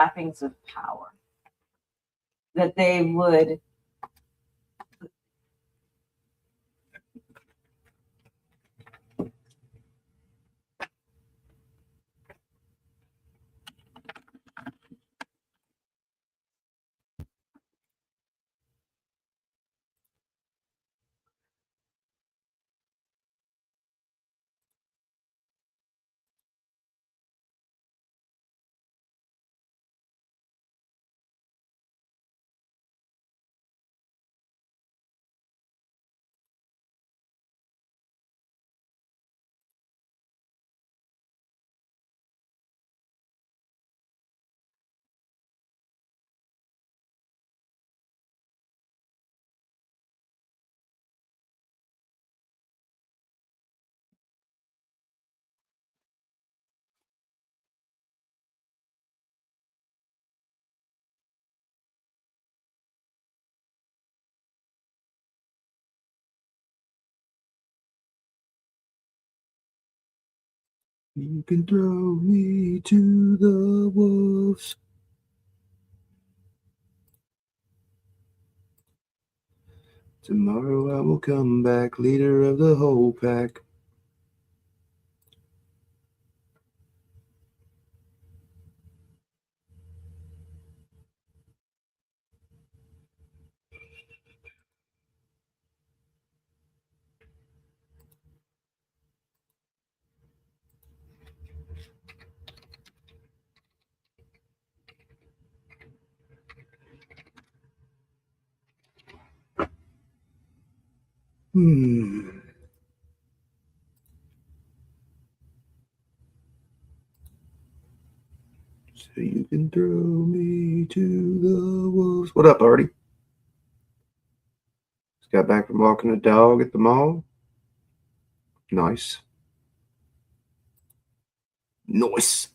trappings of power, that they would You can throw me to the wolves. Tomorrow I will come back, leader of the whole pack. So you can throw me to the wolves. What up, Artie? Just got back from walking a dog at the mall. Nice. Nice.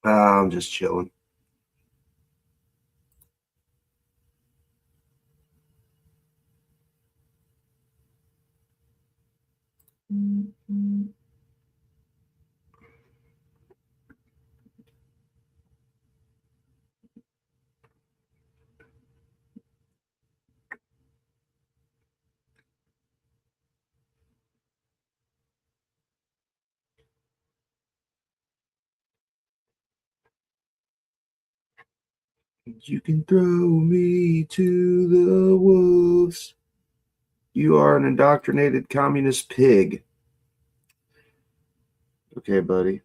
I'm just chilling. You can throw me to the wolves. You are an indoctrinated communist pig. Okay, buddy.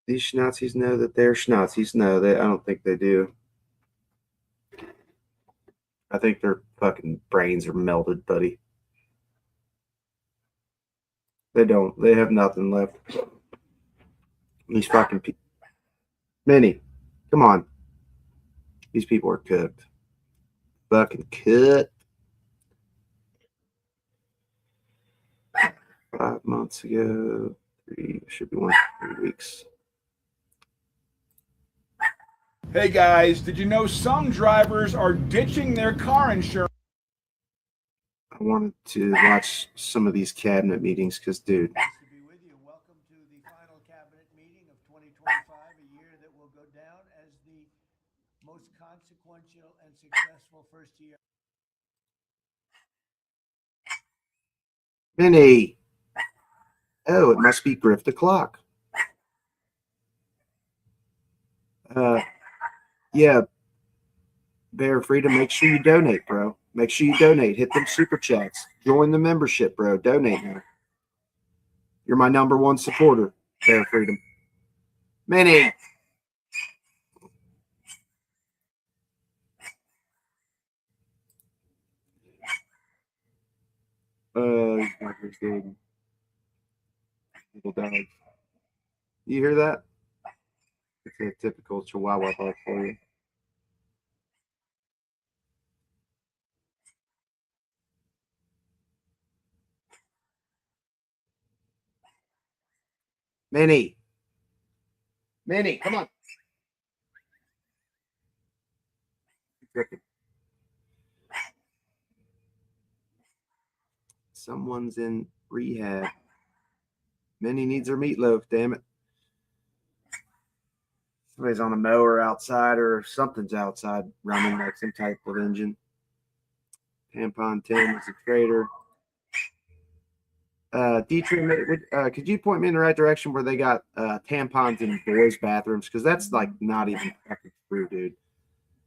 These Schnauzis know that they're Schnauzis. No, I don't think they do. I think their fucking brains are melted, buddy. They don't. They have nothing left. These fucking people. Minnie, come on. These people are cooked. Fucking cooked. 5 months ago. Should be 3 weeks. Hey guys, did you know some drivers are ditching their car insurance? I wanted to watch some of these cabinet meetings because, dude. To be with you. Welcome to the final cabinet meeting of 2025, a year that will go down as the most consequential and successful first year. Minnie. Oh, it must be Griff the Clock. Yeah. Bear Freedom, make sure you donate, bro. Make sure you donate. Hit them super chats. Join the membership, bro. Donate now. You're my number one supporter, Bear Freedom. Minnie. Little dogs. You hear that? It's a typical Chihuahua bark for you. Minnie. Minnie, come on. Someone's in rehab. Minnie needs her meatloaf, damn it. Somebody's on a mower outside or something's outside running like some type of engine. Tampon Tim is a traitor. Dietrich, could you point me in the right direction where they got tampons in boys' bathrooms? Because that's like not even fucking true, dude.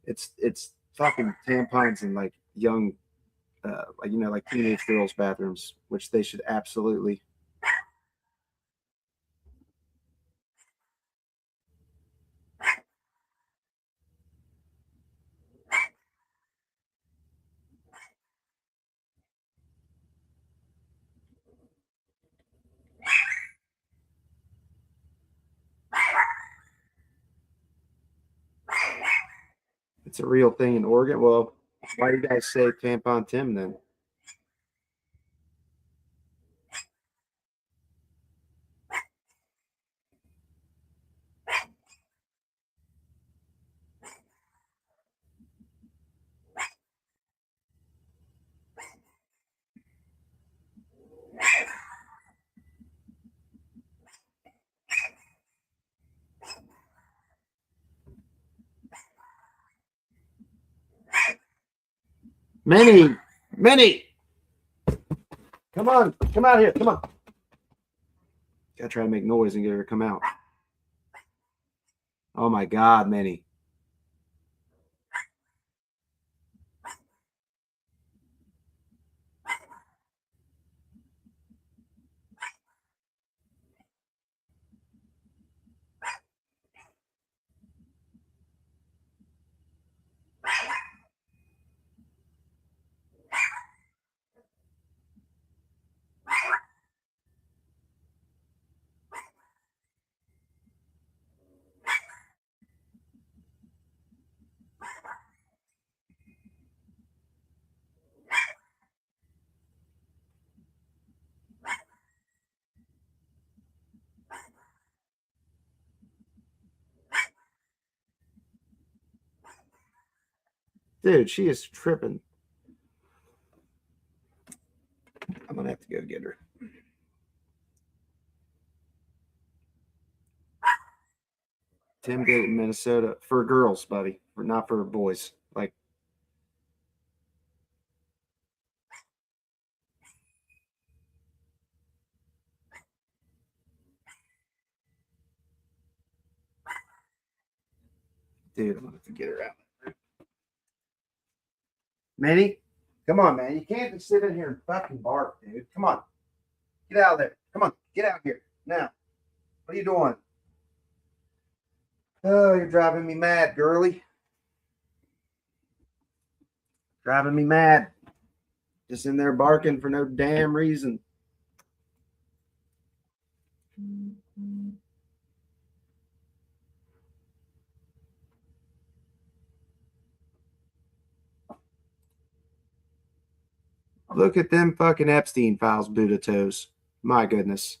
It's fucking tampons in like young, like teenage girls' bathrooms, which they should absolutely. It's a real thing in Oregon. Well, why do you guys say Tampon Tim then? Minnie, come on, come out here, come on. Gotta try to make noise and get her to come out. Oh my God, Minnie. Dude, she is tripping. I'm gonna have to go get her. Tim did it in Minnesota for girls, buddy, not for boys. Like, dude, I'm gonna have to get her out. Minnie, come on, man. You can't just sit in here and fucking bark, dude. Come on. Get out of there. Come on, get out here. Now. What are you doing? Oh, you're driving me mad, girly. Driving me mad. Just in there barking for no damn reason. Look at them fucking Epstein files, Buddha toes. My goodness.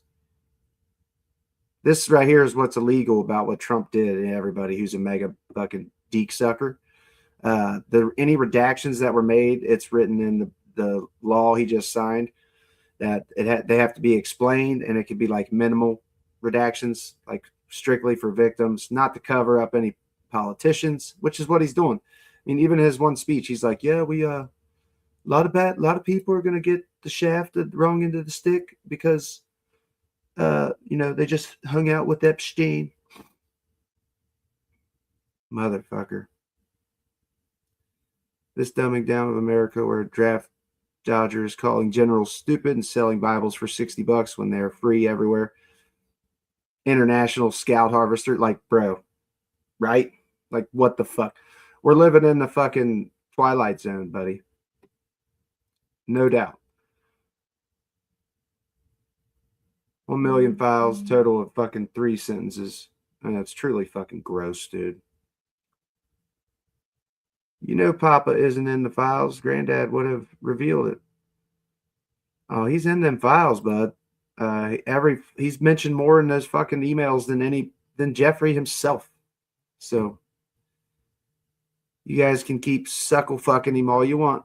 This right here is what's illegal about what Trump did and everybody who's a mega fucking deek sucker. Any redactions that were made, it's written in the law he just signed that they have to be explained, and it could be like minimal redactions, like strictly for victims, not to cover up any politicians, which is what he's doing. I mean, even in his one speech, he's like, "Yeah, we a lot of people are gonna get the shaft the wrong end of the stick because they just hung out with Epstein." Motherfucker. This dumbing down of America where draft Dodgers calling generals stupid and selling Bibles for $60 when they're free everywhere. International Scout Harvester, like, bro, right? Like, what the fuck? We're living in the fucking Twilight Zone, buddy. No doubt. 1 million files, total of fucking 3 sentences. And that's truly fucking gross, dude. You know Papa isn't in the files. Granddad would have revealed it. Oh, he's in them files, bud. He's mentioned more in those fucking emails than Jeffrey himself. So you guys can keep suckle fucking him all you want,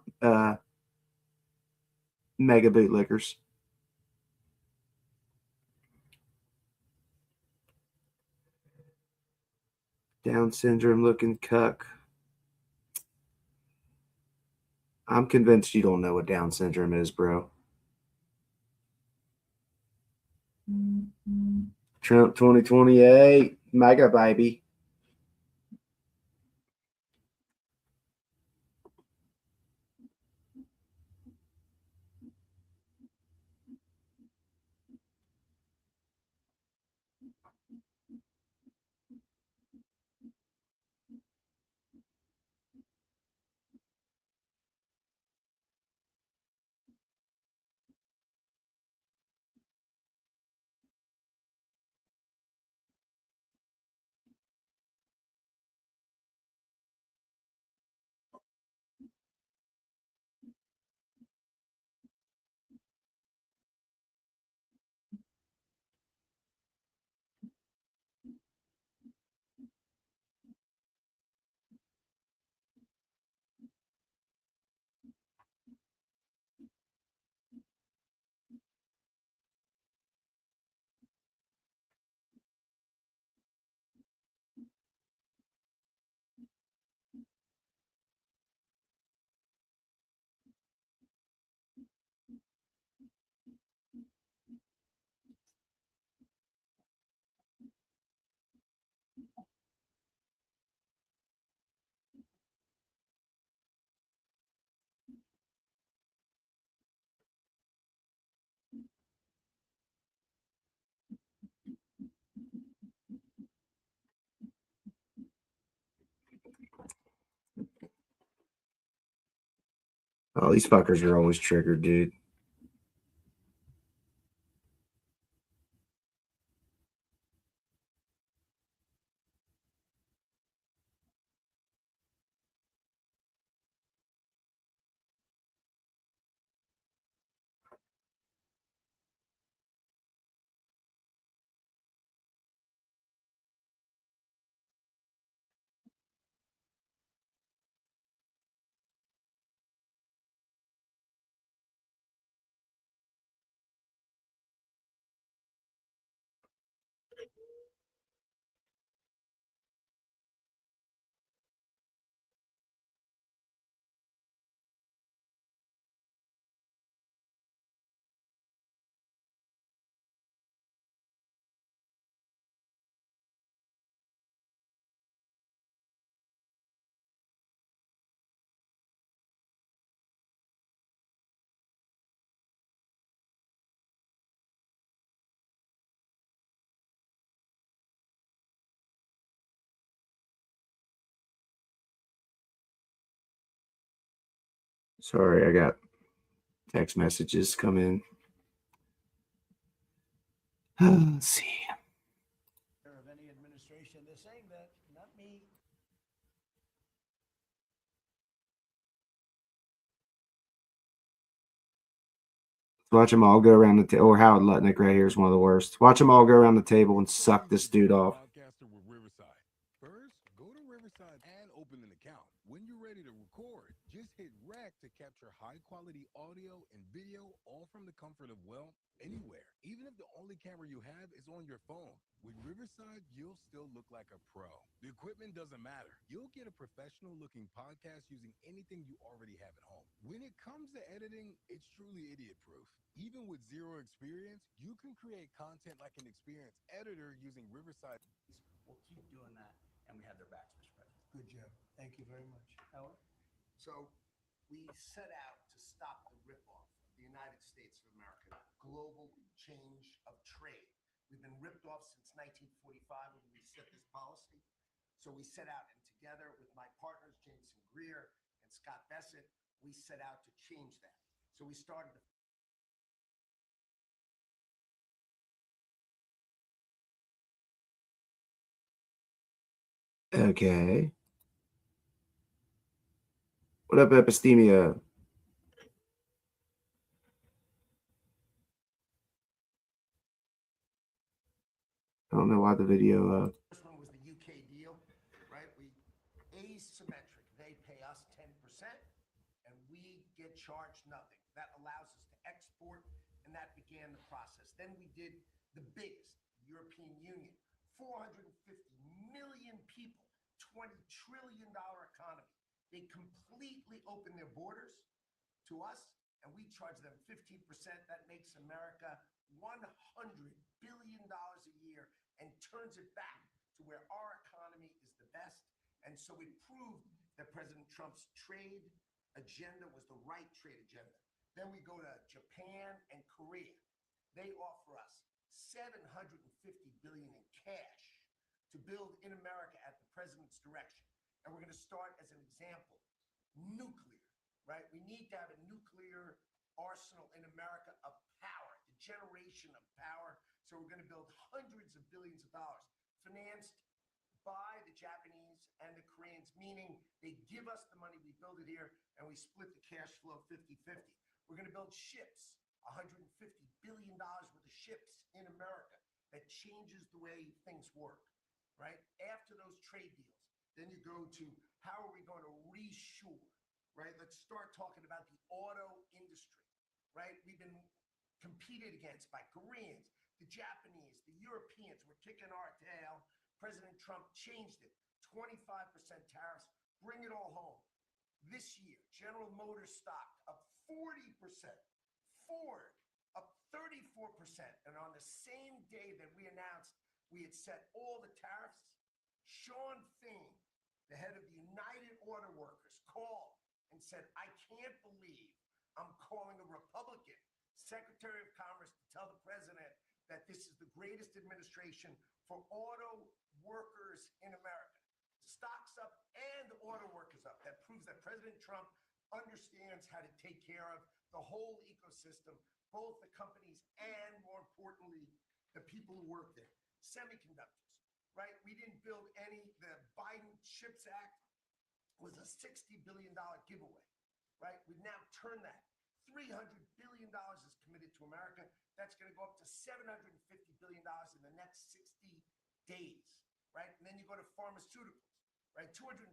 mega bootlickers. Down syndrome looking cuck. I'm convinced you don't know what Down syndrome is, bro. Trump 2028, MAGA baby. Oh, these fuckers are always triggered, dude. Sorry, I got text messages come in. Let's see. Of any administration, they're saying that, not me. Watch them all go around the table. Or Howard Lutnick right here is one of the worst. Watch them all go around the table and suck this dude off. First, go to Riverside and open an account. When you're ready to record, just hit rec to capture high-quality audio and video, all from the comfort of, well, anywhere. Even if the only camera you have is on your phone. With Riverside, you'll still look like a pro. The equipment doesn't matter. You'll get a professional-looking podcast using anything you already have at home. When it comes to editing, it's truly idiot-proof. Even with zero experience, you can create content like an experienced editor using Riverside. We'll keep doing that, and we have their backs, Mr. President. Good job. Thank you very much. Howard? So we set out to stop the ripoff of the United States of America, global change of trade. We've been ripped off since 1945 when we set this policy. So we set out, and together with my partners, Jameson Greer and Scott Bessett, we set out to change that. So we started a Okay. What up, Epistemia? I don't know why the video. First one was the UK deal, right? We asymmetric. They pay us 10% and we get charged nothing. That allows us to export, and that began the process. Then we did the biggest, European Union, 450 million people, $20 trillion economy. They completely opened their borders to us, and we charge them 15%. That makes America $100 billion a year and turns it back to where our economy is the best. And so we proved that President Trump's trade agenda was the right trade agenda. Then we go to Japan and Korea. They offer us $750 billion in cash to build in America at the president's direction. And we're going to start as an example, nuclear, right? We need to have a nuclear arsenal in America of power, the generation of power. So we're going to build hundreds of billions of dollars financed by the Japanese and the Koreans, meaning they give us the money, we build it here, and we split the cash flow 50-50. We're going to build ships, $150 billion worth of ships in America. That changes the way things work, right? After those trade deals, then you go to how are we going to reshore, right? Let's start talking about the auto industry, right? We've been competed against by Koreans, the Japanese, the Europeans. We're kicking our tail. President Trump changed it. 25% tariffs, bring it all home. This year, General Motors stock up 40%. Ford up 34%. And on the same day that we announced we had set all the tariffs, Sean Fain, the head of the United Auto Workers, called and said, I can't believe I'm calling a Republican Secretary of Commerce to tell the president that this is the greatest administration for auto workers in America. Stocks up and auto workers up. That proves that President Trump understands how to take care of the whole ecosystem, both the companies and, more importantly, the people who work there. Semiconductors, right? We didn't build any. The Biden CHIPS Act was a $60 billion giveaway, right? We've now turned that. $300 billion is committed to America. That's going to go up to $750 billion in the next 60 days, right? And then you go to pharmaceuticals, right? $250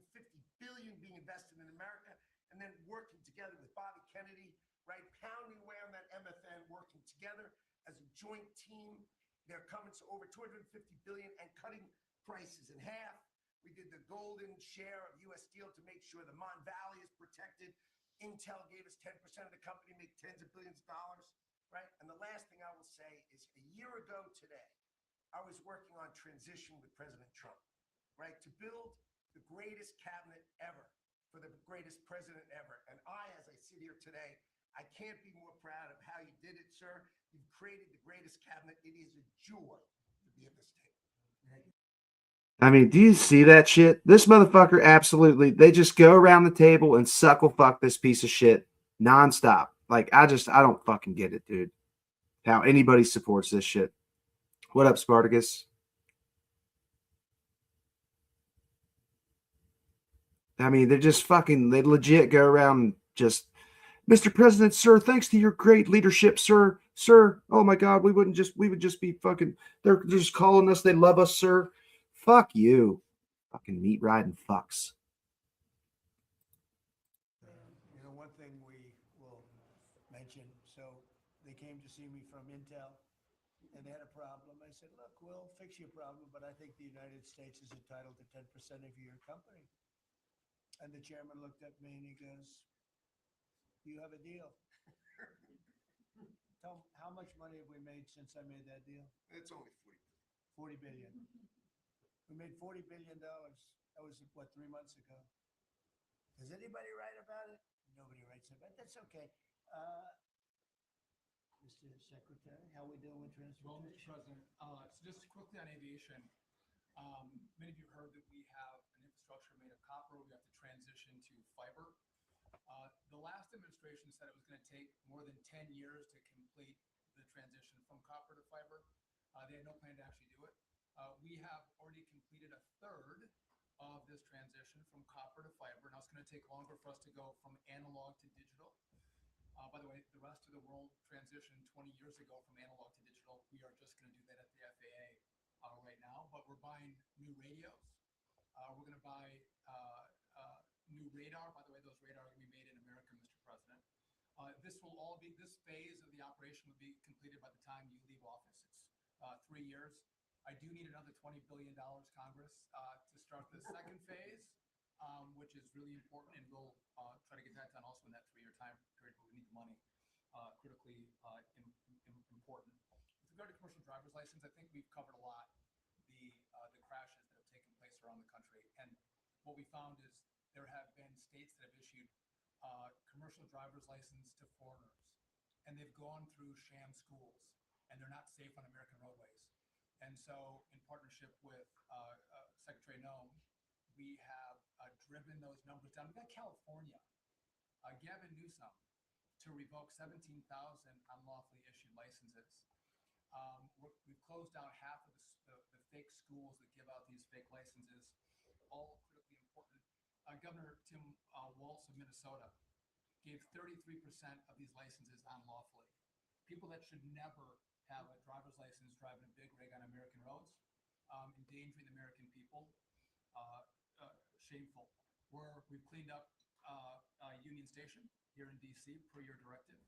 billion being invested in America, and then working together with Bobby Kennedy, right? Pounding away on that MFN, working together as a joint team. They're coming to over $250 billion and cutting prices in half. We did the golden share of U.S. Steel to make sure the Mon Valley is protected. Intel gave us 10% of the company, make tens of billions of dollars, right? And the last thing I will say is a year ago today, I was working on transition with President Trump, right? To build the greatest cabinet ever for the greatest president ever. And I, as I sit here today, I can't be more proud of how you did it, sir. You've created the greatest cabinet. It is a joy to be at this table. I mean, do you see that shit? This motherfucker absolutely, they just go around the table and suckle fuck this piece of shit nonstop. Like, I don't fucking get it, dude. How anybody supports this shit. What up, Spartacus? I mean, they're just fucking, they legit go around and just, Mr. President, sir, thanks to your great leadership, sir, oh my God, we would just be fucking, they're just calling us, they love us, sir. Fuck you. Fucking meat riding fucks. You know, one thing we will mention, so they came to see me from Intel and they had a problem. I said, look, we'll fix your problem, but I think the United States is entitled to 10% of your company. And the chairman looked at me and he goes, you have a deal. Tell him, how much money have we made since I made that deal? It's only 40 billion. We made $40 billion. That was, what, 3 months ago? Does anybody write about it? nobody writes it, but that's okay. Mr. Secretary, how we doing with Well, Mr. transportation? President, so just quickly on aviation, many of you heard that we have an infrastructure made of copper. We have to transition to fiber. The last administration said it was going to take more than 10 years to complete the transition from copper to fiber. They had no plan to actually do it. We have already completed a third of this transition from copper to fiber. Now it's going to take longer for us to go from analog to digital. By the way, the rest of the world transitioned 20 years ago from analog to digital. We are just going to do that at the FAA right now, but we're buying new radios. We're going to buy new radar. By the way, those radar are going to be made in America, Mr. President. This phase of the operation will be completed by the time you leave office. It's 3 years. I do need another $20 billion, Congress, to start the second phase, which is really important, and we'll try to get that done also in that 3-year time period, but we need the money, critically important. With regard to commercial driver's license, I think we've covered a lot the crashes that have taken place around the country, and what we found is there have been states that have issued commercial driver's license to foreigners, and they've gone through sham schools, and they're not safe on American roadways. And so, in partnership with Secretary Noem, we have driven those numbers down. We've got California, Gavin Newsom, to revoke 17,000 unlawfully issued licenses. We've closed down half of the fake schools that give out these fake licenses, all critically important. Governor Tim Walz of Minnesota gave 33% of these licenses unlawfully. People that should never have a driver's license driving a big rig on American roads, endangering the American people, shameful. We've cleaned up Union Station here in DC per your directive.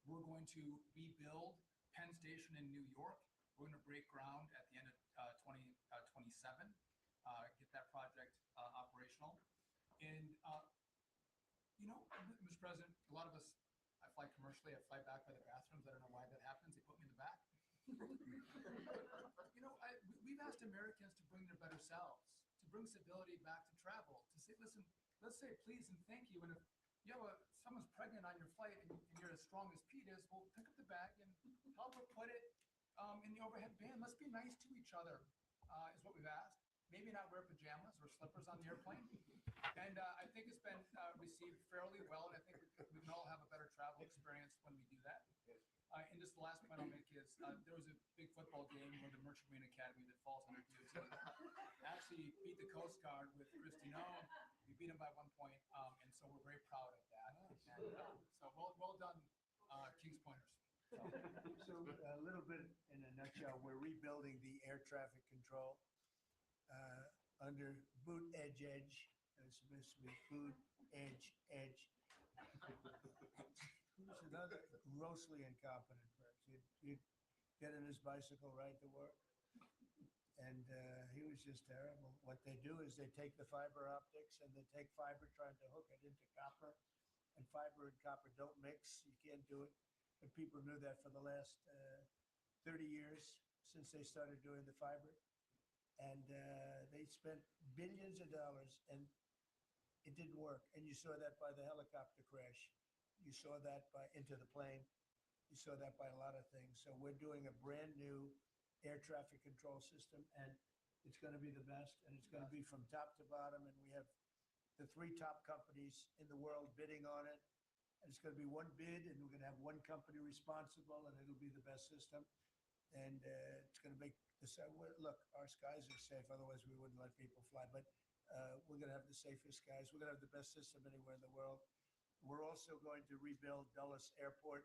We're going to rebuild Penn Station in New York. We're going to break ground at the end of 2027, get that project operational. And, Mr. President, a lot of us, I fly commercially, I fly back by the bathrooms. I don't know why that happens. They put me in the back. We've asked Americans to bring their better selves, to bring civility back to travel, to say, listen, let's say please and thank you. And if you have someone's pregnant on your flight and you're as strong as Pete is, well, pick up the bag and help her put it in the overhead bin. Let's be nice to each other, is what we've asked. Maybe not wear pajamas or slippers on the airplane. And I think it's been received fairly well, and I think we can all have a better travel experience when we do that. And just the last point I'll make is there was a big football game where the Merchant Marine Academy that falls under DOT actually beat the Coast Guard with Christy Noem. We beat them by 1 point, and so we're very proud of that. And so well done, Kings Pointers. So a little bit in a nutshell, we're rebuilding the air traffic control under boot edge. It's supposed to be boot edge. Who's another grossly incompetent person? He'd get in his bicycle, ride to work, and he was just terrible. What they do is they take the fiber optics and they take fiber, trying to hook it into copper, and fiber and copper don't mix. You can't do it. But people knew that for the last 30 years since they started doing the fiber. And they spent billions of dollars, and it didn't work. And you saw that by the helicopter crash. You saw that by into the plane. You saw that by a lot of things. So we're doing a brand new air traffic control system, and it's going to be the best. And it's going to be from top to bottom. And we have the 3 top companies in the world bidding on it. And it's going to be one bid, and we're going to have one company responsible, and it'll be the best system. And it's going to make look, our skies are safe. Otherwise, we wouldn't let people fly. But we're going to have the safest skies. We're going to have the best system anywhere in the world. We're also going to rebuild Dulles Airport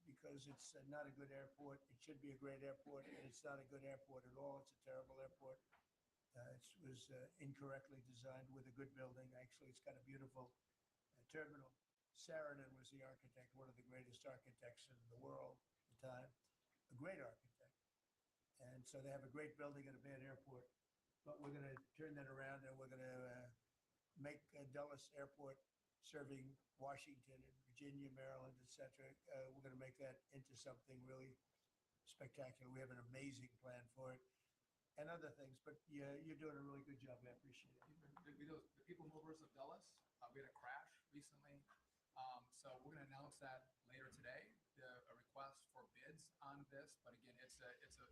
because it's not a good airport. It should be a great airport, and it's not a good airport at all. It's a terrible airport. It was incorrectly designed with a good building. Actually, it's got a beautiful terminal. Saarinen was the architect, one of the greatest architects in the world at the time, a great architect. And so they have a great building and a bad airport. But we're going to turn that around, and we're going to make Dulles Airport serving Washington and Virginia, Maryland, etc. We're going to make that into something really spectacular. We have an amazing plan for it and other things. But yeah, you're doing a really good job. I appreciate it. The people movers of Dulles, we had a crash recently. So we're going to announce that later today. A request for bids on this, but again, it's a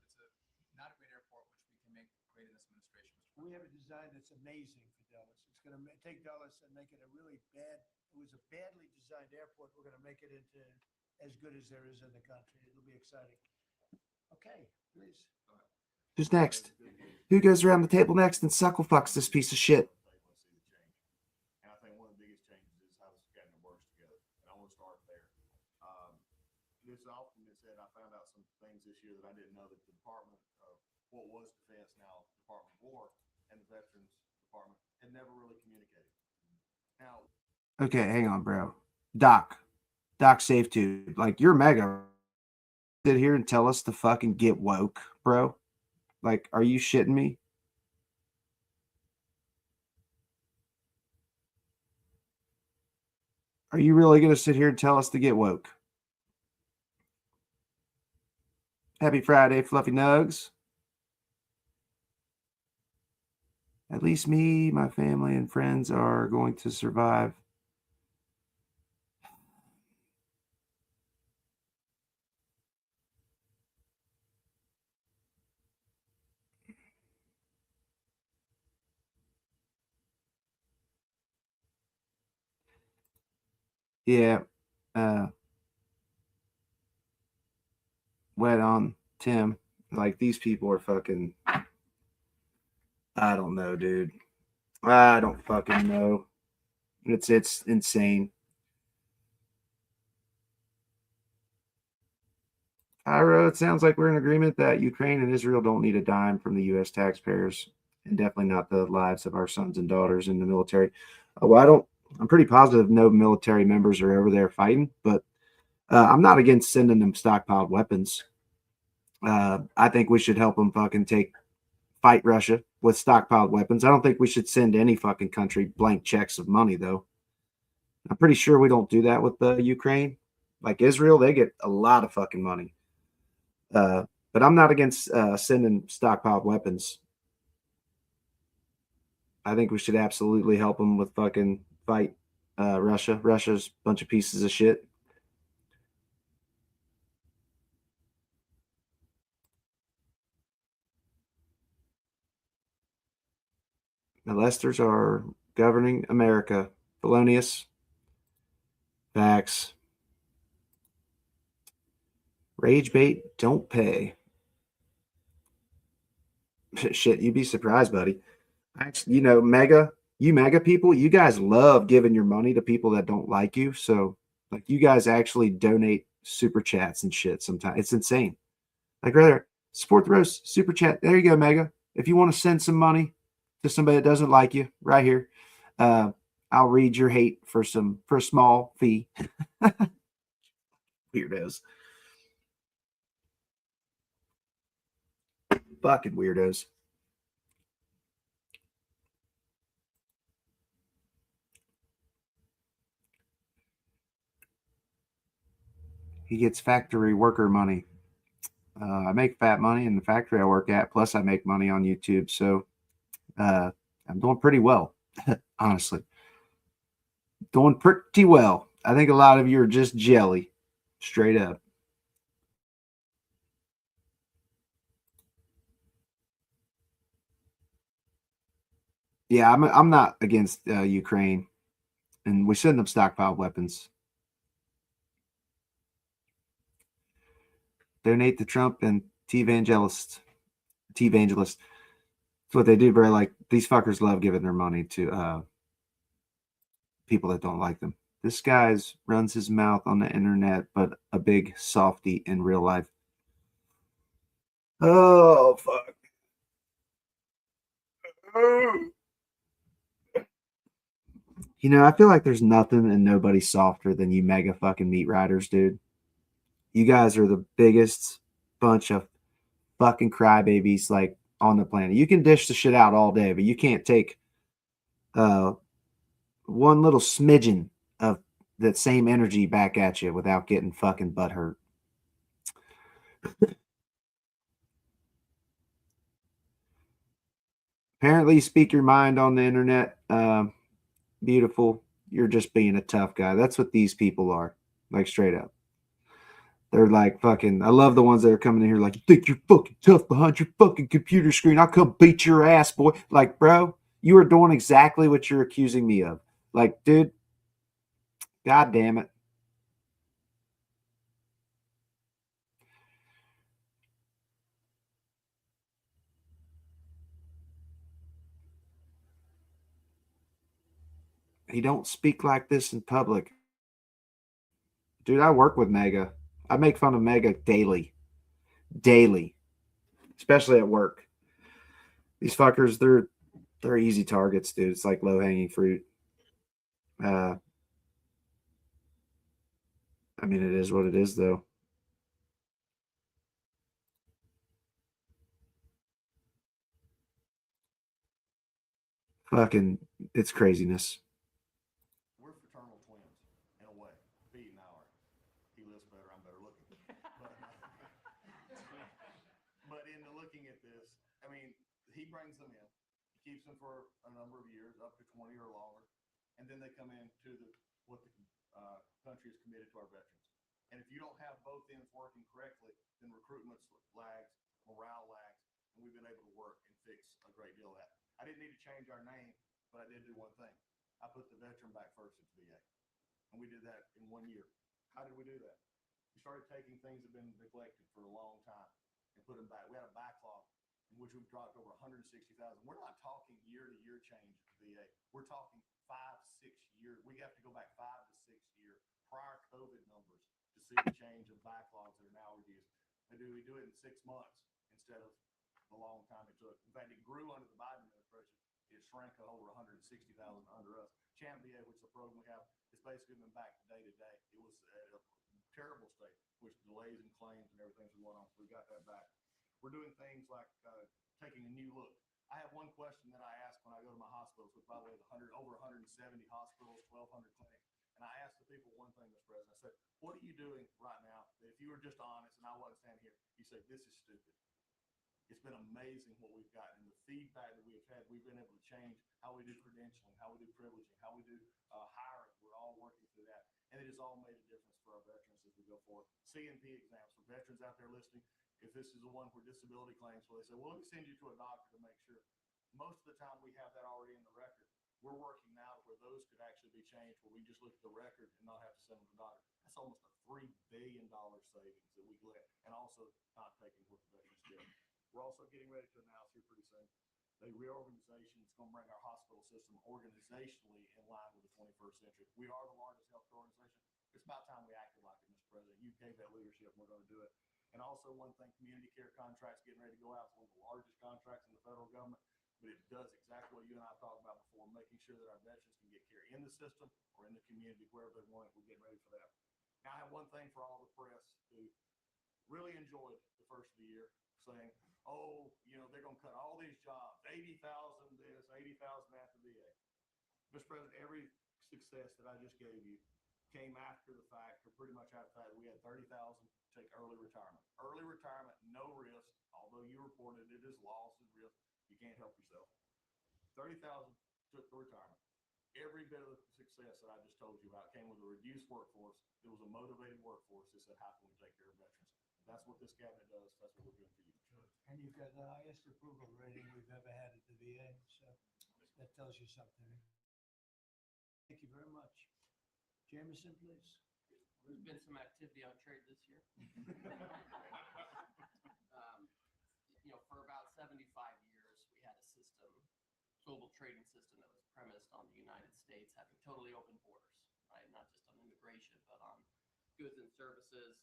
not a great airport, which we can make great in this administration. We have a design that's amazing for Dulles. It's going to take Dulles and make it a really bad, it was a badly designed airport. We're going to make it into as good as there is in the country. It'll be exciting. Okay, please. Who's next? Who goes around the table next and suckle fucks this piece of shit? And I think one of the biggest changes is how this cabinet works together. And I want to start there. This often been said, I found out some things this year that I didn't know, that the Department of what was Defense, now Department of War, and the Veterans Department had never really communicated. Now, Okay, hang on, bro. Doc Safe Tube. Like, you're MAGA. Sit here and tell us to fucking get woke, bro. Like, are you shitting me? Are you really going to sit here and tell us to get woke? Happy Friday, Fluffy Nugs. At least me, my family, and friends are going to survive. Yeah. Wet on Tim. Like, these people are fucking, I don't know, dude. I don't fucking know. It's insane. Ira, it sounds like we're in agreement that Ukraine and Israel don't need a dime from the U.S. taxpayers, and definitely not the lives of our sons and daughters in the military. Well, I'm pretty positive no military members are over there fighting, but I'm not against sending them stockpiled weapons. I think we should help them fucking fight Russia with stockpiled weapons. I don't think we should send any fucking country blank checks of money, though. I'm pretty sure we don't do that with the Ukraine. Like Israel, they get a lot of fucking money. But I'm not against sending stockpiled weapons. I think we should absolutely help them with fucking fight Russia. Russia's a bunch of pieces of shit. The Lesters are governing America. Felonious. Facts. Rage bait, don't pay. Shit, you'd be surprised, buddy. Actually, MAGA people, you guys love giving your money to people that don't like you. So, like, you guys actually donate super chats and shit sometimes. It's insane. Like, rather support the roast, super chat. There you go, MAGA. If you want to send some money to somebody that doesn't like you, right here, I'll read your hate for a small fee. Weirdos. Fucking weirdos. He gets factory worker money. I make fat money in the factory I work at, plus I make money on YouTube. So I'm doing pretty well, honestly. Doing pretty well. I think a lot of you are just jelly, straight up. Yeah, I'm not against Ukraine, and we send them stockpiled weapons. Donate to Trump and T-Evangelist. That's what they do. Very like these fuckers love giving their money to people that don't like them. This guy's runs his mouth on the internet, but a big softy in real life. Oh fuck. You know, I feel like there's nothing and nobody softer than you mega fucking meat riders, dude. You guys are the biggest bunch of fucking crybabies like on the planet. You can dish the shit out all day, but you can't take one little smidgen of that same energy back at you without getting fucking butthurt. Apparently, you speak your mind on the internet. Beautiful. you're just being a tough guy. That's what these people are, like straight up. They're like fucking. I love the ones that are coming in here like, you think you're fucking tough behind your fucking computer screen? I'll come beat your ass, boy. Like, bro, you are doing exactly what you're accusing me of. Like, dude, god damn it. He don't speak like this in public. Dude, I work with MAGA. I make fun of MAGA daily. Daily. Especially at work. These fuckers, they're easy targets, dude. It's like low-hanging fruit. I mean, it is what it is, though. Fucking, it's craziness. We're fraternal twins in a way. Pete and I are. He looks better. I'm better looking. But in the looking at this, I mean, he brings them in. He keeps them for a number of years, up to 20 or longer, and then they come into what the country is committed to our veterans. And if you don't have both ends working correctly, then recruitment lags, morale lags, and we've been able to work and fix a great deal of that. I didn't need to change our name, but I did do one thing. I put the veteran back first at the VA. And we did that in 1 year. How did we do that? We started taking things that have been neglected for a long time and put them back. We had a backlog in which we've dropped over 160,000. We're not talking year-to-year change at the VA. We're talking 5-6 years. We have to go back 5 to 6 years prior COVID numbers to see the change of backlogs that are now reduced. We do it in 6 months instead of the long time it took. In fact, it grew under the Biden administration. It shrank over 160,000 under us. Champ VA, which is the program we have, it's basically been back day to day. It was at a terrible state, which delays and claims and everything's going on. So we got that back. We're doing things like taking a new look. I have one question that I ask when I go to my hospitals, with probably over 170 hospitals, 1,200 clinics. And I asked the people one thing, Mr. President. I said, what are you doing right now that if you were just honest and I wasn't standing here, you say, this is stupid? It's been amazing what we've gotten. The feedback that we've had, we've been able to change how we do credentialing, how we do privileging, how we do hiring. We're all working through that. And it has all made a difference for our veterans as we go forward. CNP exams for veterans out there listening. If this is the one for disability claims, where they say, well, let me send you to a doctor to make sure. Most of the time we have that already in the record. We're working now where those could actually be changed, where we just look at the record and not have to send them to the doctor. That's almost a $3 billion savings that we get, and also not taking what the veterans get. We're also getting ready to announce here pretty soon a reorganization that's going to bring our hospital system organizationally in line with the 21st century. We are the largest healthcare organization. It's about time we acted like it, Mr. President. You gave that leadership, and we're going to do it. And also one thing, community care contracts getting ready to go out. It's one of the largest contracts in the federal government, but it does exactly what you and I talked about before, making sure that our veterans can get care in the system or in the community, wherever they want it. We're getting ready for that. Now, I have one thing for all the press who really enjoyed the first of the year, saying, oh, you know, they're going to cut all these jobs, 80,000 this, 80,000 at the VA. Mr. President, every success that I just gave you came after the fact, or pretty much after that, we had 30,000 take early retirement. Early retirement, no risk, although you reported it as loss and risk, you can't help yourself. 30,000 took the retirement. Every bit of the success that I just told you about came with a reduced workforce. It was a motivated workforce that said, how can we take care of veterans? That's what this cabinet does. That's what we're doing for you. And you've got the highest approval rating we've ever had at the VA, so that tells you something. Thank you very much. Jameson, please. There's been some activity on trade this year. You know, for about 75 years, we had a system, global trading system that was premised on the United States having totally open borders, right? Not just on immigration, but on goods and services,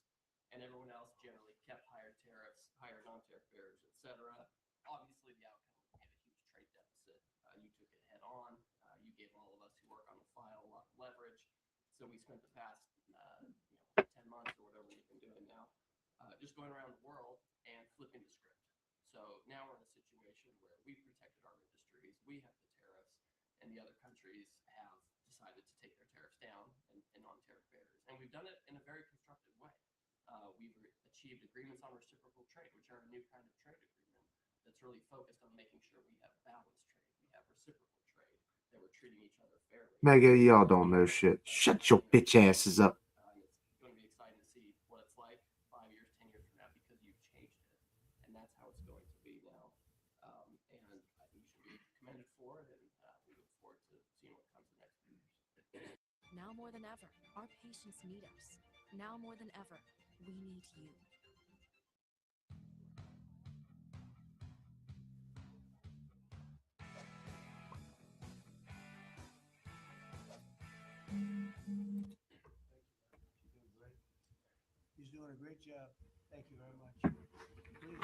and everyone else generally kept higher tariffs, higher non-tariff barriers, etc. Obviously, the outcome was we had a huge trade deficit. You took it head on. You gave all of us who work on the file a lot of leverage. So we spent the past 10 months or whatever we've been doing now, just going around the world and flipping the script. So now we're in a situation where we've protected our industries, we have the tariffs, and the other countries have decided to take their tariffs down and non-tariff barriers. And we've done it in a very constructive way. We've achieved agreements on reciprocal trade, which are a new kind of trade agreement that's really focused on making sure we have balanced trade, we have reciprocal trade, that we're treating each other fairly. MAGA, y'all don't know shit. Shut your bitch asses up. It's going to be exciting to see what it's like 5 years, 10 years from now, because you've changed it, and that's how it's going to be now. And I think you should be commended for it, and we look forward to seeing what comes in the next few years. Now more than ever, our patients need us. Now more than ever, we need you. He's doing a great job. Thank you very much. Please.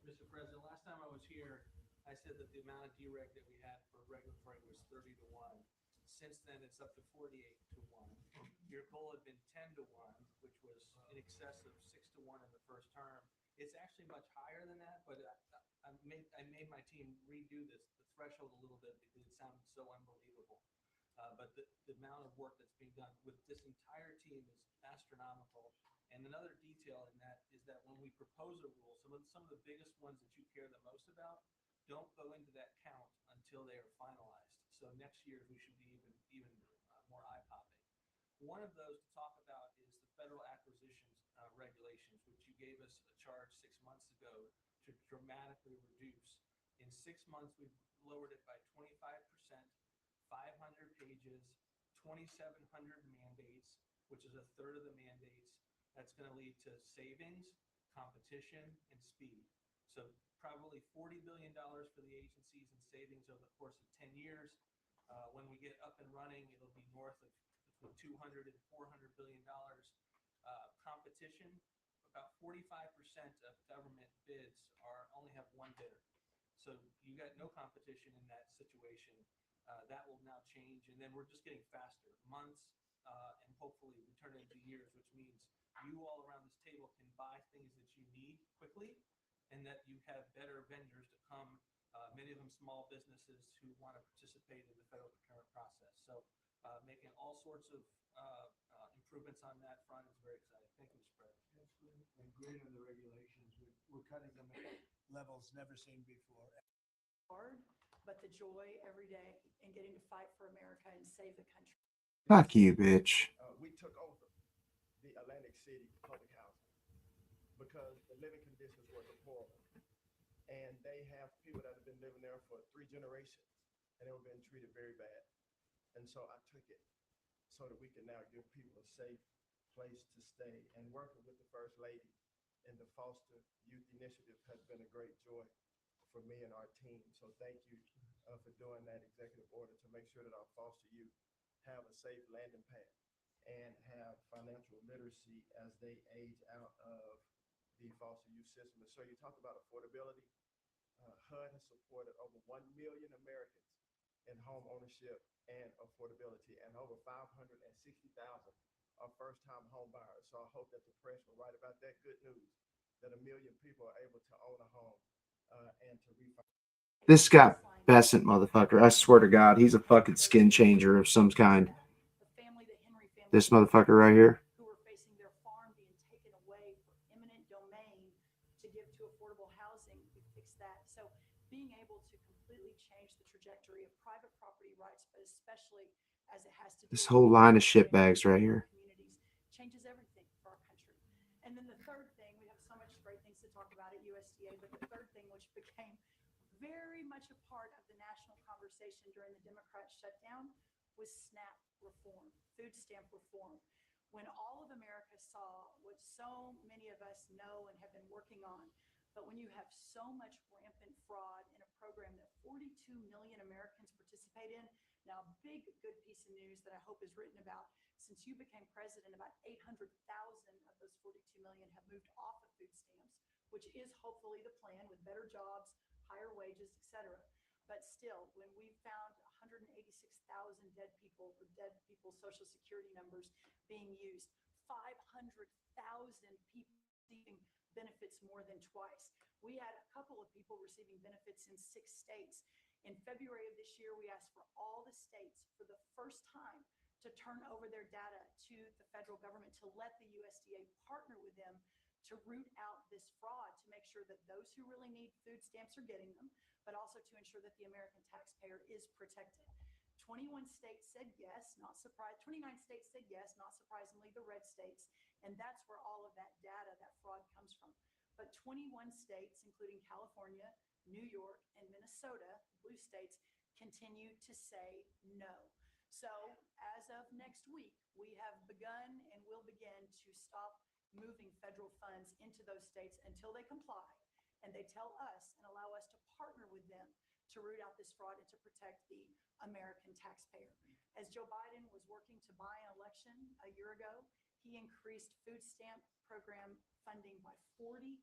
Mr. President, last time I was here, I said that the amount of dereg that we had for regulatory was 30 to 1. Since then, it's up to 48 to 1. Your goal had been 10 to 1, which was in excess of 6 to 1 in the first term. It's actually much higher than that, but I made my team redo the threshold a little bit because it sounded so unbelievable. But the amount of work that's being done with this entire team is astronomical. And another detail in that is that when we propose a rule, some of the biggest ones that you care the most about don't go into that count until they are finalized. So next year we should be even more eye-popping. One of those to talk about is the federal acquisitions regulations, which you gave us a charge 6 months ago to dramatically reduce. In 6 months, we've lowered it by 25%, 500 pages, 2,700 mandates, which is a third of the mandates. That's going to lead to savings, competition, and speed. So probably $40 billion for the agencies and savings over the course of 10 years. When we get up and running, it'll be north of between $200 and $400 billion. Competition, about 45% of government bids only have one bidder. So you got no competition in that situation. That will now change, and then we're just getting faster, months, and hopefully we turn it into years, which means you all around this table can buy things that you need quickly, and that you have better vendors to come, many of them small businesses who want to participate in the federal procurement process. So making all sorts of improvements on that front is very exciting. Thank you, Mr. President. Absolutely. And great on the regulations. We're cutting them at levels never seen before. Hard, but the joy every day in getting to fight for America and save the country. Fuck you, bitch. We took over the Atlantic City public housing because the living conditions were deplorable. And they have people that have been living there for 3 generations, and they were being treated very bad. And so I took it so that we can now give people a safe place to stay. And working with the First Lady in the Foster Youth Initiative has been a great joy for me and our team. So thank you for doing that executive order to make sure that our foster youth have a safe landing pad and have financial literacy as they age out of the foster youth system. And so you talked about affordability. HUD has supported over 1 million Americans in home ownership and affordability, and over 560,000 are first-time home buyers. So I hope that the press will write about that good news, that 1 million people are able to own a home and to refinance. This Scott Bessent motherfucker, I swear to God, he's a fucking skin changer of some kind. This motherfucker right here. Who were facing their farm being taken away for eminent domain to give to affordable housing, we fixed that. So being able to completely change the trajectory of private property rights, but especially as it has to do This whole line of shitbags right here. Communities changes everything for our country. And then the third thing, we have so much great things to talk about at USDA, but the third thing, which became very much a part of the national conversation during the Democrat shutdown, was SNAP reform, food stamp reform. When all of America saw what so many of us know and have been working on, but when you have so much rampant fraud in a program that 42 million Americans participate in, now a big good piece of news that I hope is written about, since you became president, about 800,000 of those 42 million have moved off of food stamps, which is hopefully the plan with better jobs, higher wages, etc. But still, when we found 186,000 dead people's social security numbers being used, 500,000 people receiving benefits more than twice. We had a couple of people receiving benefits in 6 states. In February of this year, we asked for all the states for the first time to turn over their data to the federal government, to let the USDA partner with them to root out this fraud, to make sure that those who really need food stamps are getting them, but also to ensure that the American taxpayer is protected. 21 states said yes, not surprised. 29 states said yes, not surprisingly, the red states. And that's where all of that data, that fraud comes from. But 21 states, including California, New York, and Minnesota, blue states, continue to say no. So as of next week, we have begun and will begin to stop moving federal funds into those states until they comply and they tell us and allow us to partner with them to root out this fraud and to protect the American taxpayer. As Joe Biden was working to buy an election a year ago, he increased food stamp program funding by 40%.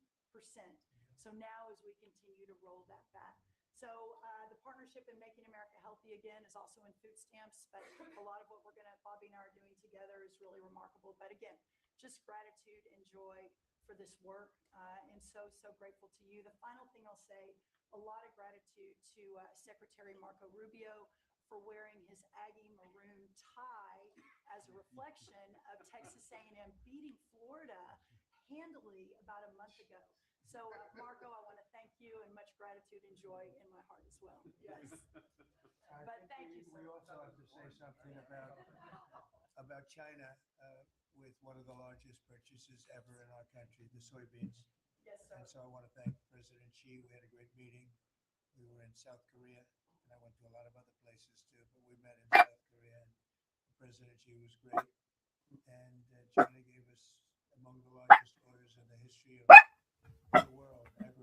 So now as we continue to roll that back. So the partnership in Making America Healthy Again is also in food stamps, but a lot of what Bobby and I are doing together is really remarkable. But again, just gratitude and joy for this work, and so grateful to you. The final thing I'll say, a lot of gratitude to Secretary Marco Rubio for wearing his Aggie maroon tie as a reflection of Texas A&M beating Florida handily about a month ago. So Marco, I want to thank you, and much gratitude and joy in my heart as well. Yes. But thank you, sir. We also have to say something about China with one of the largest purchases ever in our country, the soybeans. Yes, sir. And so I want to thank President Xi. We had a great meeting. We were in South Korea, and I went to a lot of other places too, but we met in South Korea, and President Xi was great. And China gave us among the largest orders in the history of the world. May I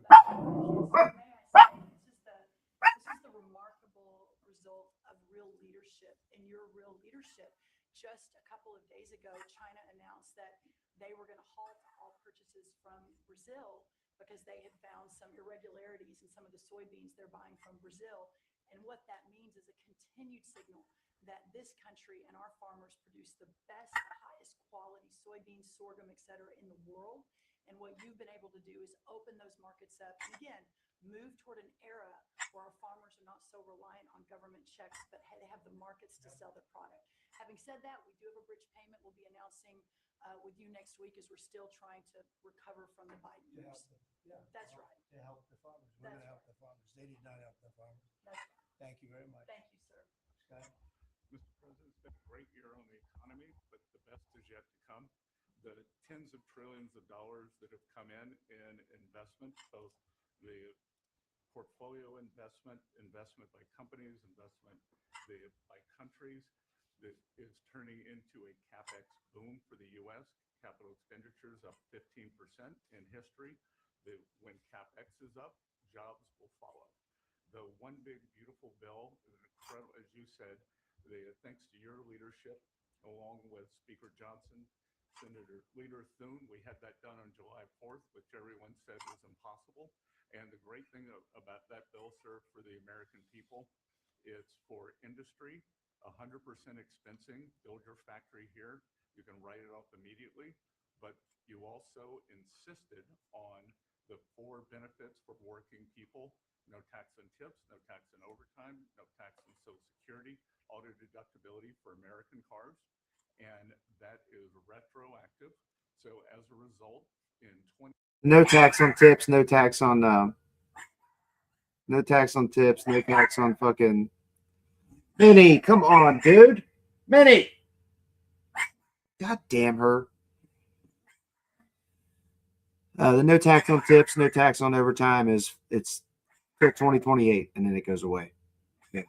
say, this is the remarkable result of real leadership and your real leadership. Just a couple of days ago, China announced that they were going to halt all purchases from Brazil because they had found some irregularities in some of the soybeans they're buying from Brazil. And what that means is a continued signal that this country and our farmers produce the best, highest quality soybeans, sorghum, et cetera, in the world. And what you've been able to do is open those markets up and again, move toward an era where our farmers are not so reliant on government checks, but they have the markets to sell their product. Having said that, we do have a bridge payment we'll be announcing with you next week as we're still trying to recover from the Biden years. That's right. To help the farmers. We're going to help the farmers. They did not help the farmers. That's right. Thank you very much. Thank you, sir. Scott? Mr. President, it's been a great year on the economy, but the best is yet to come. The tens of trillions of dollars that have come in investment, both the portfolio investment by companies, investment by countries, that is turning into a CapEx boom for the U.S. Capital expenditures up 15% in history. When CapEx is up, jobs will follow. The one big beautiful bill is incredible, as you said, thanks to your leadership, along with Speaker Johnson, Leader Thune, we had that done on July 4th, which everyone said was impossible. And the great thing about that bill, sir, for the American people, it's for industry, 100% expensing. Build your factory here. You can write it off immediately. But you also insisted on the 4 benefits for working people: no tax on tips, no tax on overtime, no tax on Social Security, auto deductibility for American cars. And that is retroactive. So as a result, in no tax on tips, no tax on tips, no tax on fucking Minnie. Come on, dude. Minnie. God damn her. The no tax on tips, no tax on overtime it's till 2028, and then it goes away. Yeah.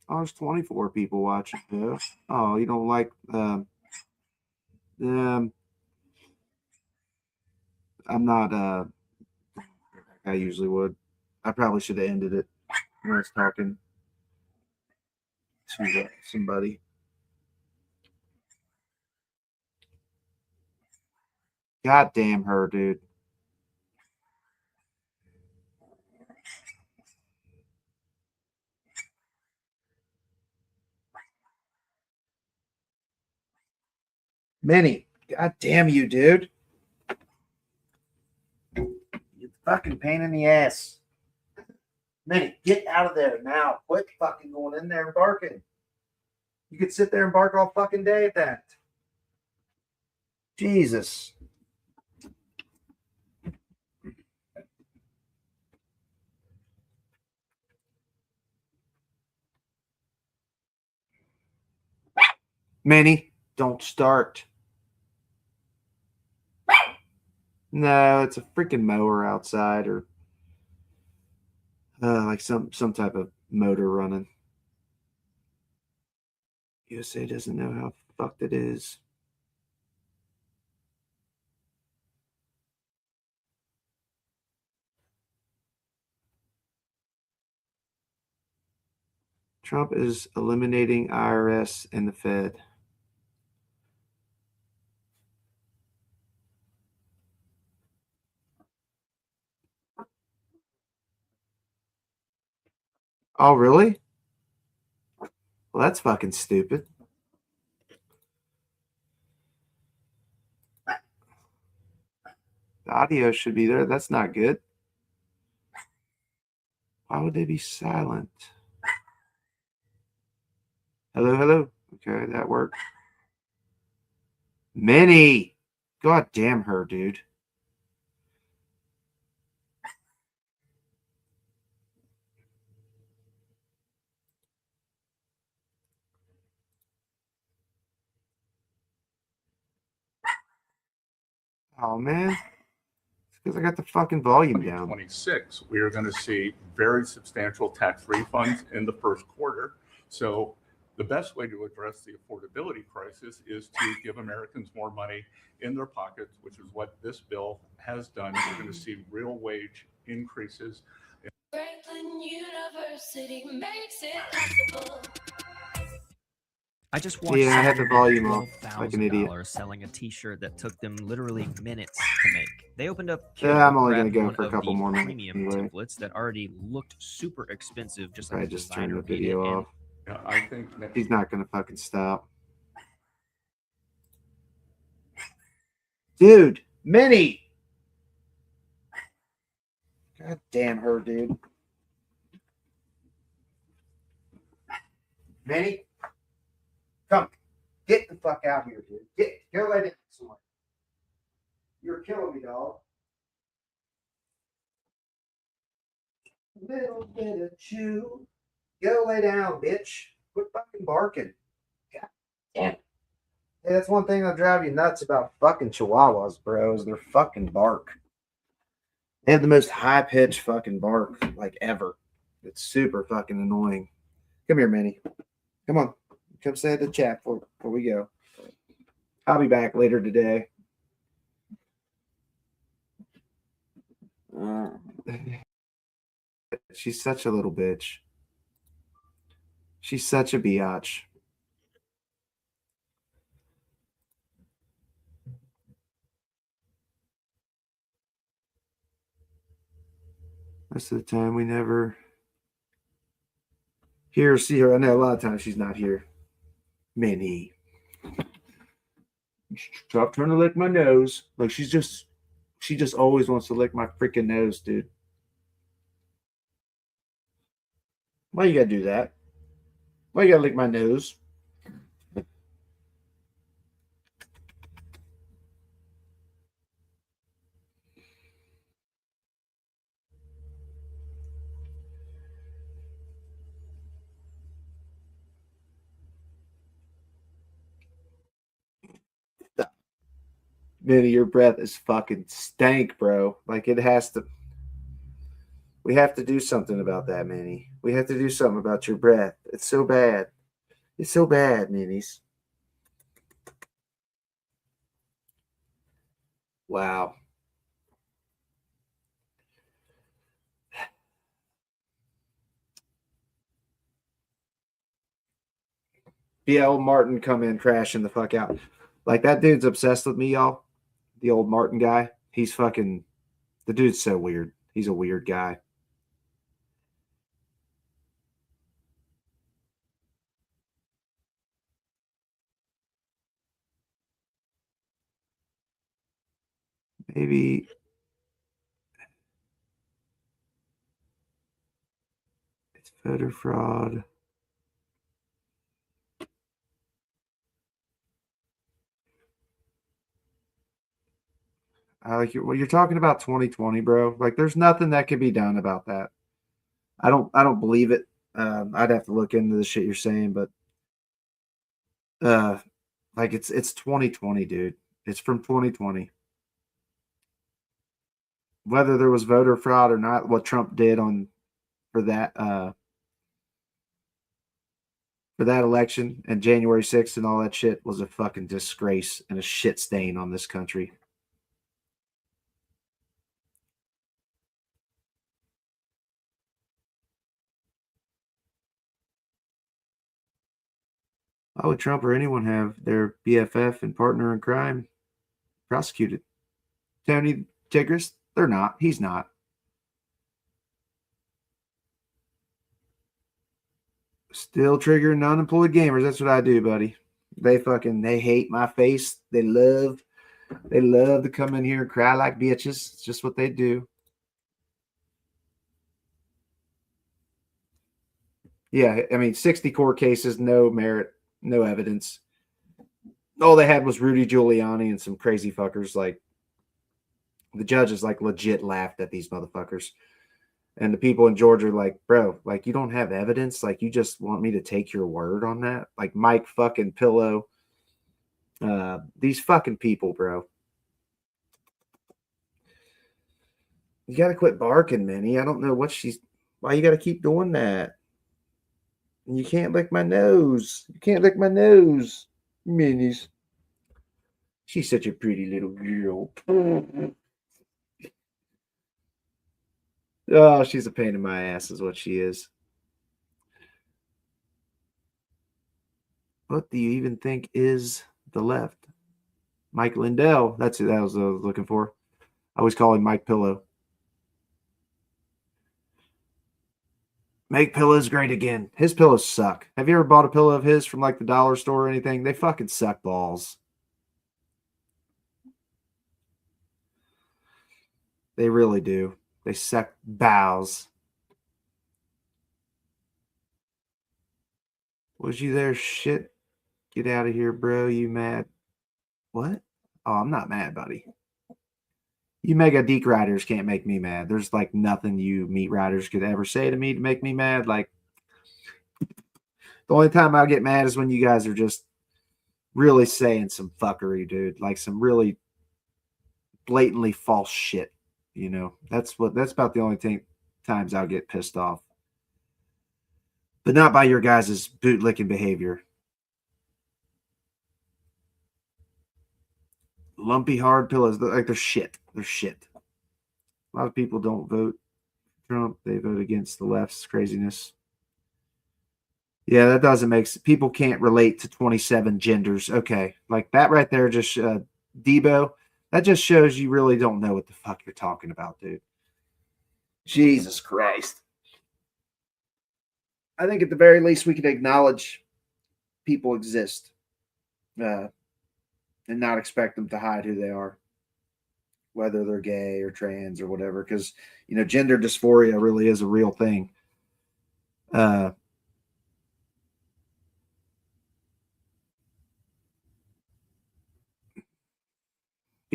Oh, there's 24 people watching. Yeah. Oh, you don't like I'm not I usually would. I probably should have ended it when I was talking to somebody. God damn her, dude. Minnie, god damn you, dude. You fucking pain in the ass. Minnie, get out of there now. Quit fucking going in there and barking. You could sit there and bark all fucking day at that. Jesus. Manny, don't start. No, it's a freaking mower outside, or like some type of motor running. USA doesn't know how fucked it is. Trump is eliminating IRS and the Fed. Oh, really? Well, that's fucking stupid. The audio should be there. That's not good. Why would they be silent? Hello, hello. Okay, that worked. Minnie! God damn her, dude. Oh, man. Because I got the fucking volume down. 2026, we are going to see very substantial tax refunds in the first quarter. So the best way to address the affordability crisis is to give Americans more money in their pockets, which is what this bill has done. We're going to see real wage increases. Franklin University makes it possible. I just watched. Yeah, I had the volume off like an idiot. Selling a T-shirt that took them literally minutes to make. They opened up. Yeah, I'm only gonna grabbed go one for a of couple the more minutes premium anyway. templates that already looked super expensive, just like I the just turned designer the made it, video and off. Yeah, I think that He's not gonna fucking stop. Dude, Minnie! God damn her, dude. Minnie? Come. Get the fuck out here, dude. Go lay down somewhere. You're killing me, dog. Little bit of chew. Go lay down, bitch. Quit fucking barking. God damn it. Hey, that's one thing that'll drive you nuts about fucking Chihuahuas, bro, is their fucking bark. They have the most high-pitched fucking bark, like, ever. It's super fucking annoying. Come here, Minnie. Come on. Come say the chat before we go. I'll be back later today. She's such a little bitch. She's such a biatch. Most of the time, we never hear or see her. I know a lot of times she's not here. Minnie. Stop trying to lick my nose. Like, she just always wants to lick my freaking nose, dude. Why you gotta do that? Why you gotta lick my nose? Minnie, your breath is fucking stank, bro. Like, it has to. We have to do something about that, Minnie. We have to do something about your breath. It's so bad. It's so bad, Minnie's. Wow. BL Martin come in crashing the fuck out. Like, that dude's obsessed with me, y'all. The old Martin guy. He's fucking. The dude's so weird. He's a weird guy. Maybe it's voter fraud. Like, you're talking about 2020, bro. Like, there's nothing that can be done about that. I don't believe it. I'd have to look into the shit you're saying, but Like it's 2020, dude. It's from 2020. Whether there was voter fraud or not, what Trump did for that election and January 6th and all that shit was a fucking disgrace and a shit stain on this country. Why would Trump or anyone have their BFF and partner in crime prosecuted? Tony Tigris? They're not. He's not. Still triggering unemployed gamers. That's what I do, buddy. They hate my face. They love to come in here and cry like bitches. It's just what they do. Yeah, I mean, 60 court cases, no merit, no evidence. All they had was Rudy Giuliani and some crazy fuckers. Like, the judges, like, legit laughed at these motherfuckers. And the people in Georgia are like, bro, like, you don't have evidence? Like, you just want me to take your word on that? Like, Mike fucking Pillow. These fucking people, bro. You got to quit barking, Minnie. I don't know why you got to keep doing that. You can't lick my nose. You can't lick my nose. Minnie's. She's such a pretty little girl. Oh, she's a pain in my ass is what she is. What do you even think is the left? Mike Lindell. That's who that was looking for. I always call him Mike Pillow. Make pillows great again. His pillows suck. Have you ever bought a pillow of his from like the dollar store or anything? They fucking suck balls. They really do. They suck bows. Was you there? Shit. Get out of here, bro. You mad? What? Oh, I'm not mad, buddy. You mega deek riders can't make me mad. There's like nothing you meat riders could ever say to me to make me mad. Like, the only time I'll get mad is when you guys are just really saying some fuckery, dude. Like some really blatantly false shit. You know, that's about the only times I'll get pissed off. But not by your guys' bootlicking behavior. Lumpy hard pillows, like they're shit. They're shit. A lot of people don't vote Trump. They vote against the left's craziness. Yeah, that doesn't make sense. People can't relate to 27 genders. Okay, like that right there, just Debo. That just shows you really don't know what the fuck you're talking about, dude. Jesus Christ. I think at the very least we can acknowledge people exist and not expect them to hide who they are, whether they're gay or trans or whatever, because, you know, gender dysphoria really is a real thing.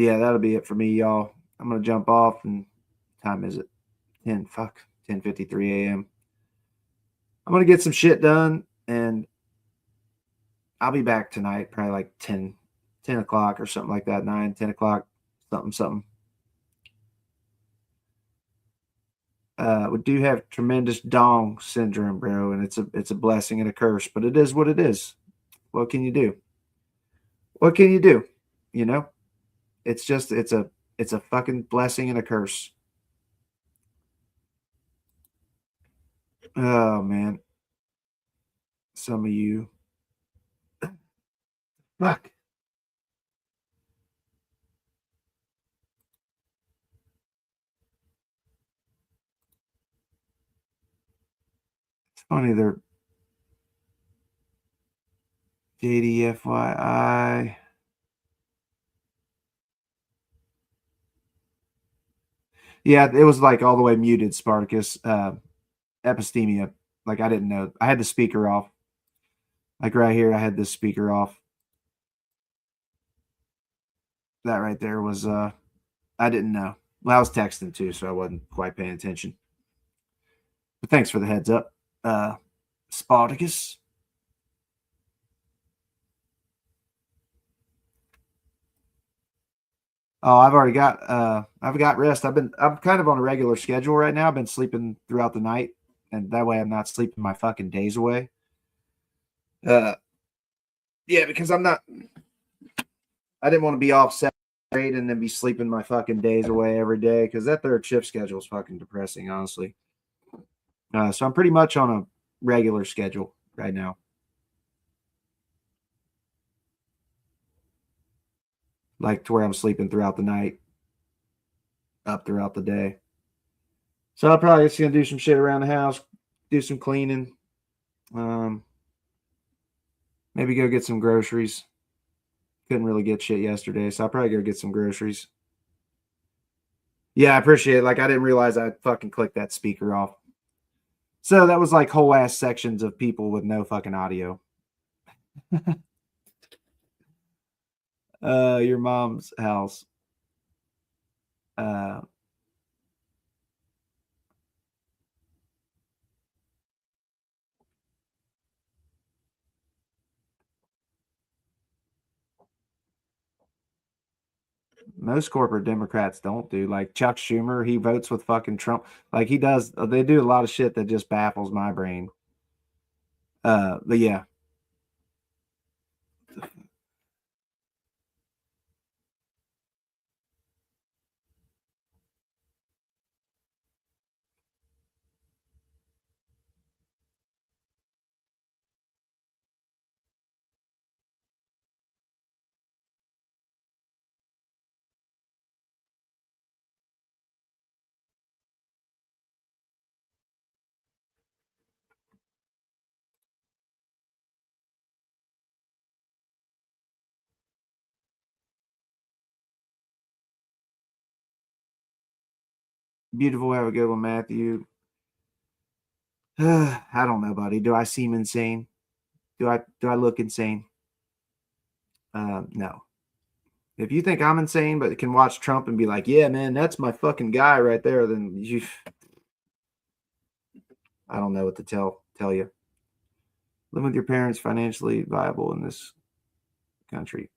Yeah, that'll be it for me, y'all. I'm going to jump off. And time is it? 10:53 a.m. I'm going to get some shit done, and I'll be back tonight, probably like 10 o'clock or something like that, 9, 10 o'clock, something. We do have tremendous dong syndrome, bro, and it's a blessing and a curse, but it is what it is. What can you do? What can you do? You know? It's a fucking blessing and a curse. Oh man. Some of you. Fuck. It's funny they're JDFYI. Yeah, it was like all the way muted, Spartacus. Epistemia. Like I didn't know. I had the speaker off. Like right here, I had this speaker off. That right there was I didn't know. Well, I was texting too, so I wasn't quite paying attention. But thanks for the heads up. Spartacus. Oh, I've got rest. I'm kind of on a regular schedule right now. I've been sleeping throughout the night, and that way I'm not sleeping my fucking days away. Yeah, because I didn't want to be off Saturday and then be sleeping my fucking days away every day, because that third shift schedule is fucking depressing, honestly. So I'm pretty much on a regular schedule right now. Like to where I'm sleeping throughout the night, up throughout the day. So I'm probably just gonna do some shit around the house, do some cleaning, maybe go get some groceries. Couldn't really get shit yesterday, so I'll probably go get some groceries. Yeah, I appreciate it. Like, I didn't realize I fucking clicked that speaker off. So that was like whole ass sections of people with no fucking audio. Your mom's house. Most corporate Democrats don't do. Like Chuck Schumer, he votes with fucking Trump. Like he does. They do a lot of shit that just baffles my brain. But yeah. Beautiful. Have a good one, Matthew. I don't know, buddy. Do I seem insane? Do I look insane? No. If you think I'm insane, but can watch Trump and be like, yeah, man, that's my fucking guy right there, then I don't know what to tell you. Live with your parents, financially viable in this country.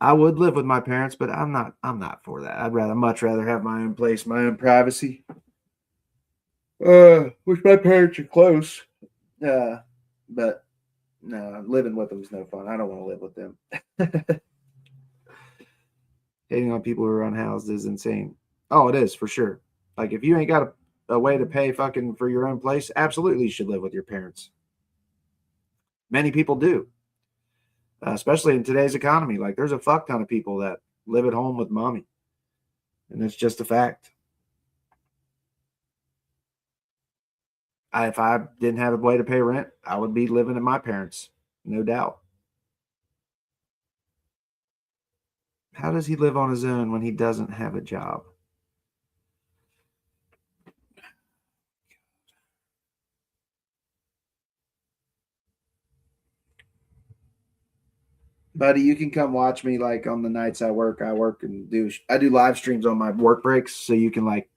I would live with my parents, but I'm not for that. I'd much rather have my own place, my own privacy. Wish my parents are close. But no, living with them is no fun. I don't want to live with them. Hating on people who are unhoused is insane. Oh, it is for sure. Like if you ain't got a way to pay fucking for your own place, absolutely you should live with your parents. Many people do, especially in today's economy. Like there's a fuck ton of people that live at home with mommy, and it's just a fact. If I didn't have a way to pay rent, I would be living at my parents, no doubt. How does he live on his own when he doesn't have a job? Buddy, you can come watch me like on the nights I work and I do live streams on my work breaks, so you can like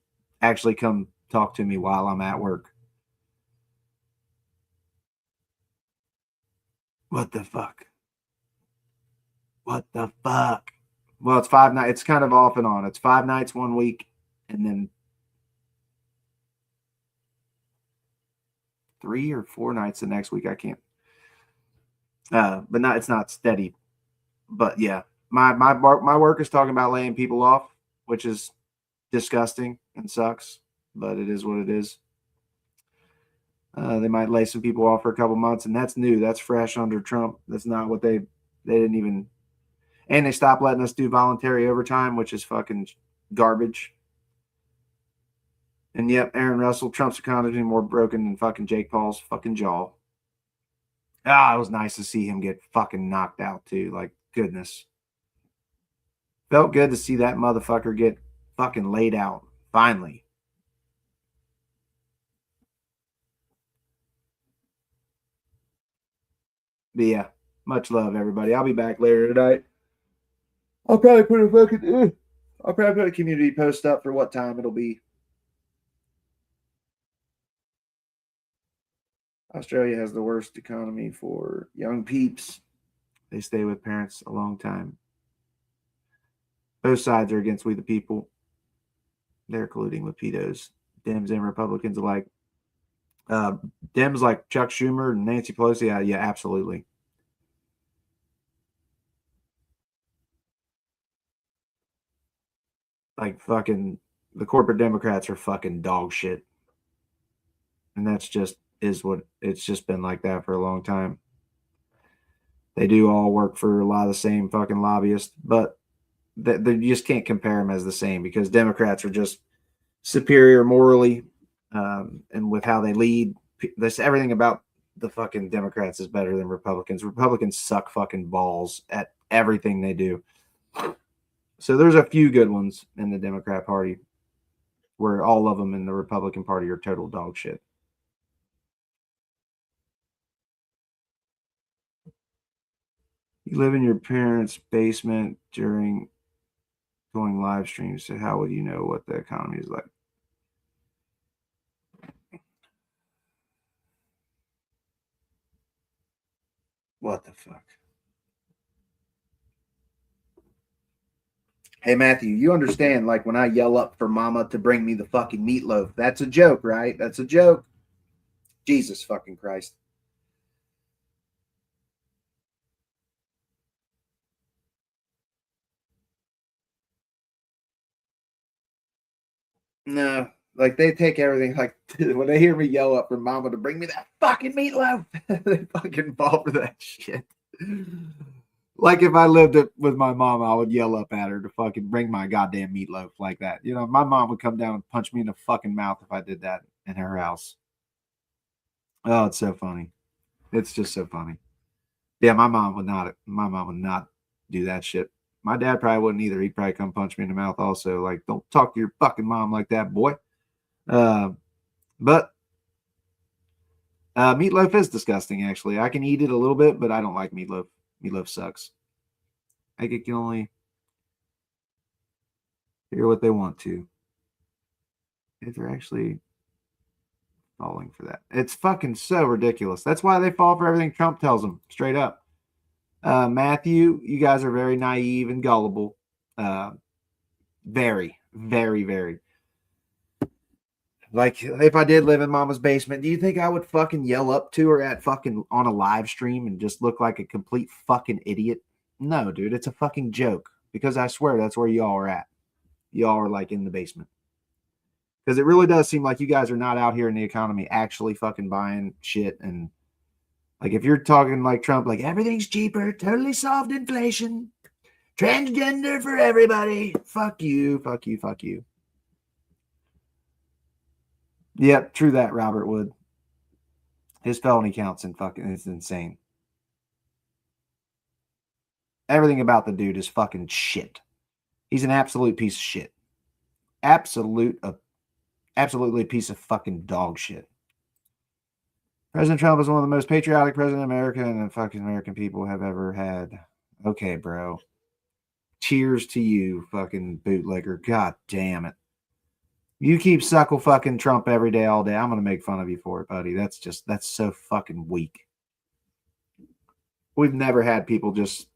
actually come talk to me while I'm at work. What the fuck? What the fuck? Well, it's 5 nights. It's kind of off and on. It's 5 nights one week, and then 3 or 4 nights the next week. I can't. But not. It's not steady. But yeah, my work is talking about laying people off, which is disgusting and sucks. But it is what it is. They might lay some people off for a couple months, and that's new. That's fresh under Trump. That's not what they didn't even. And they stopped letting us do voluntary overtime, which is fucking garbage. And yep, Aaron Russell, Trump's economy more broken than fucking Jake Paul's fucking jaw. It was nice to see him get fucking knocked out too. Like, goodness. Felt good to see that motherfucker get fucking laid out. Finally. But yeah, much love, everybody. I'll be back later tonight. I'll probably put a community post up for what time it'll be. Australia has the worst economy for young peeps. They stay with parents a long time. Both sides are against we the people. They're colluding with pedos, Dems and Republicans alike. Dems like Chuck Schumer and Nancy Pelosi, yeah, absolutely. Like fucking the corporate Democrats are fucking dog shit. And that's just is what it's just been like that for a long time. They do all work for a lot of the same fucking lobbyists, but you just can't compare them as the same because Democrats are just superior morally and with how they lead. This everything about the fucking Democrats is better than Republicans. Republicans suck fucking balls at everything they do. So there's a few good ones in the Democrat Party where all of them in the Republican Party are total dog shit. You live in your parents' basement during going live streams, so how would you know what the economy is like? What the fuck? Hey, Matthew, you understand, like, when I yell up for mama to bring me the fucking meatloaf, that's a joke, right? That's a joke. Jesus fucking Christ. No, like, they take everything, like, when they hear me yell up for mama to bring me that fucking meatloaf, they fucking fall for that shit. Like, if I lived with my mom, I would yell up at her to fucking bring my goddamn meatloaf like that. You know, my mom would come down and punch me in the fucking mouth if I did that in her house. Oh, it's so funny. It's just so funny. Yeah, my mom would not do that shit. My dad probably wouldn't either. He'd probably come punch me in the mouth also. Like, don't talk to your fucking mom like that, boy. But meatloaf is disgusting, actually. I can eat it a little bit, but I don't like meatloaf. Meatloaf sucks. I can only hear what they want to. If they're actually falling for that. It's fucking so ridiculous. That's why they fall for everything Trump tells them, straight up. Matthew, you guys are very naive and gullible. Very, very, very. Like, if I did live in mama's basement, do you think I would fucking yell up to her at fucking on a live stream and just look like a complete fucking idiot? No, dude, it's a fucking joke. Because I swear that's where y'all are at. Y'all are like in the basement. Because it really does seem like you guys are not out here in the economy actually fucking buying shit. And like, if you're talking like Trump, like everything's cheaper, totally solved inflation, transgender for everybody. Fuck you, fuck you, fuck you. Yep, true that, Robert Wood. His felony counts in fucking is insane. Everything about the dude is fucking shit. He's an absolute piece of shit. Absolutely a piece of fucking dog shit. President Trump is one of the most patriotic presidents America and the fucking American people have ever had. Okay, bro. Cheers to you, fucking bootlegger. God damn it. You keep suckle fucking Trump every day, all day. I'm going to make fun of you for it, buddy. That's so fucking weak. We've never had people just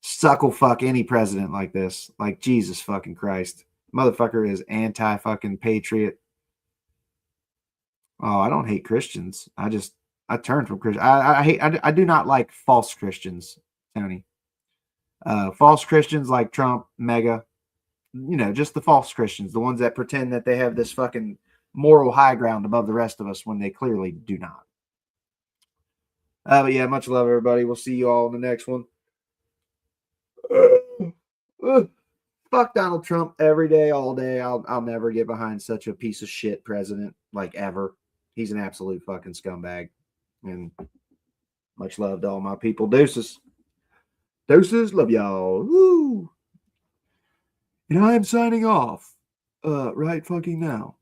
suckle fuck any president like this. Like, Jesus fucking Christ. Motherfucker is anti-fucking patriot. Oh, I don't hate Christians. I turned from Christians. I do not like false Christians, Tony. False Christians like Trump, MAGA. You know, just the false Christians, the ones that pretend that they have this fucking moral high ground above the rest of us when they clearly do not. But yeah, much love, everybody. We'll see you all in the next one. Fuck Donald Trump every day, all day. I'll never get behind such a piece of shit president, like, ever. He's an absolute fucking scumbag. And much love to all my people. Deuces. Deuces, love y'all. Woo! And I'm signing off right fucking now.